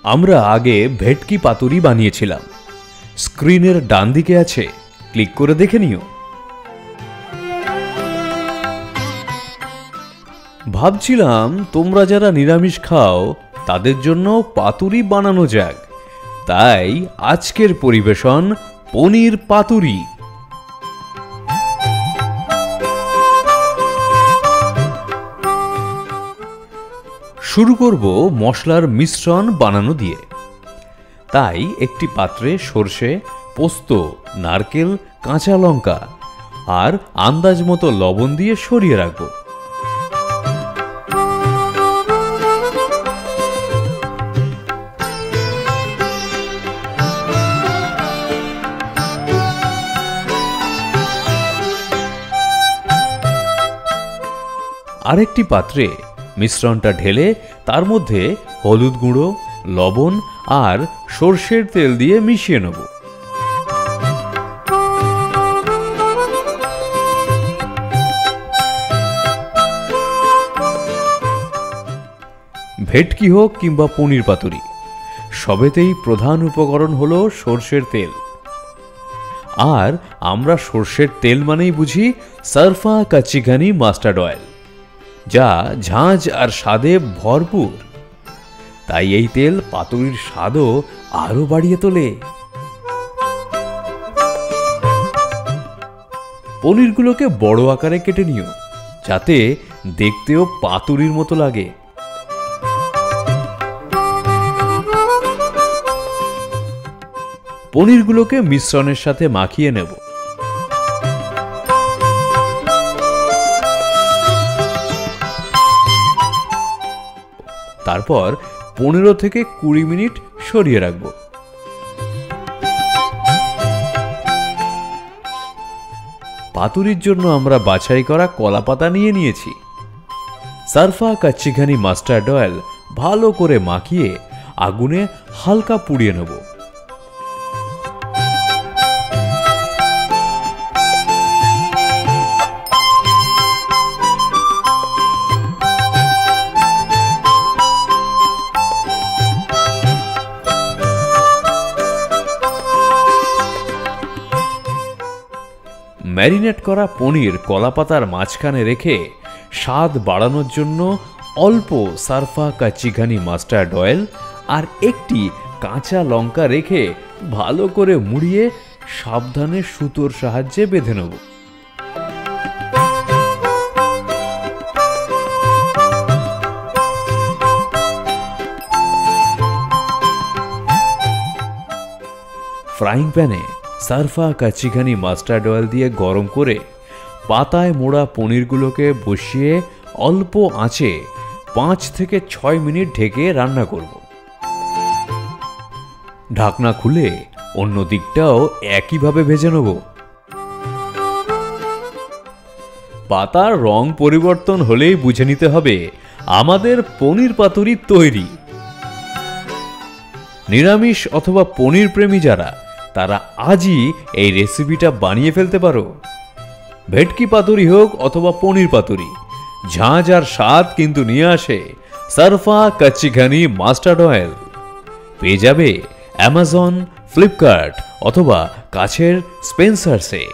আমরা আগে ভেটকি পাতুরি বানিয়েছিলাম। স্ক্রিনের ডান দিকে আছে, ক্লিক করে দেখে নিও। ভাবছিলাম তোমরা যারা নিরামিষ খাও তাদের জন্য পাতুরি বানানো যাক, তাই আজকের পরিবেশন পনির পাতুরি। শুরু করব মশলার মিশ্রণ বানানো দিয়ে। তাই একটি পাত্রে সরষে, পোস্ত, নারকেল, কাঁচা লঙ্কা আর আন্দাজ মতো লবণ দিয়ে সরিয়ে রাখব। আরেকটি পাত্রে মিশ্রণটা ঢেলে তার মধ্যে হলুদ গুঁড়ো, লবণ আর সরষের তেল দিয়ে মিশিয়ে নেব। ভেটকি হোক কিংবা পনির পাতুরি, সবেতেই প্রধান উপকরণ হলো সরষের তেল। আর আমরা সরষের তেল মানেই বুঝি সারফা কাচ্চি ঘানি মাস্টার্ড অয়েল, যা ঝাঁঝ আর স্বাদে ভরপুর। তাই এই তেল পাতুরির স্বাদও আরো বাড়িয়ে তোলে। পনিরগুলোকে বড় আকারে কেটে নিও, যাতে দেখতেও পাতুরির মতো লাগে। পনিরগুলোকে মিশ্রণের সাথে মাখিয়ে নেব। তারপর 15 থেকে 20 মিনিট সরিয়ে রাখব। পাতুরির জন্য আমরা বাছাই করা কলা পাতা নিয়ে নিয়েছি। সারফা কাচ্চি ঘানি মাস্টার্ড অয়েল ভালো করে মাখিয়ে আগুনে হালকা পুড়িয়ে নেব। ম্যারিনেট করা পনির কলাপাতার মাঝখানে রেখে স্বাদ বাড়ানোর জন্য অল্প সারফা কাচ্চি ঘানি মাস্টার্ড অয়েল আর একটি কাঁচা লঙ্কা রেখে ভালো করে মুড়িয়ে সাবধানে সুতোর সাহায্যে বেঁধে নেব। ফ্রাইং প্যানে সারফা কাচ্চি ঘানি মাস্টার্ড অয়েল দিয়ে গরম করে পাতায় মোড়া পনিরগুলোকে বসিয়ে অল্প আঁচে 5 থেকে 6 মিনিট ঢেকে রান্না করব। ঢাকনা খুলে অন্য দিকটাও একইভাবে ভেজে নেব। পাতার রং পরিবর্তন হলেই বুঝে নিতে হবে আমাদের পনির পাতুরি তৈরি। নিরামিষ অথবা পনির প্রেমী যারা, তারা আজই এই রেসিপিটা বানিয়ে ফেলতে পারো। ভেটকি পাতুরি হোক অথবা পনির পাতুরি, ঝাঁঝ আর স্বাদ কিন্তু নিয়ে আসে সারফা কাচ্চি ঘানি মাস্টার্ড অয়েল। পেয়ে যাবে অ্যামাজন, ফ্লিপকার্ট অথবা কাছের স্পেন্সার্সে।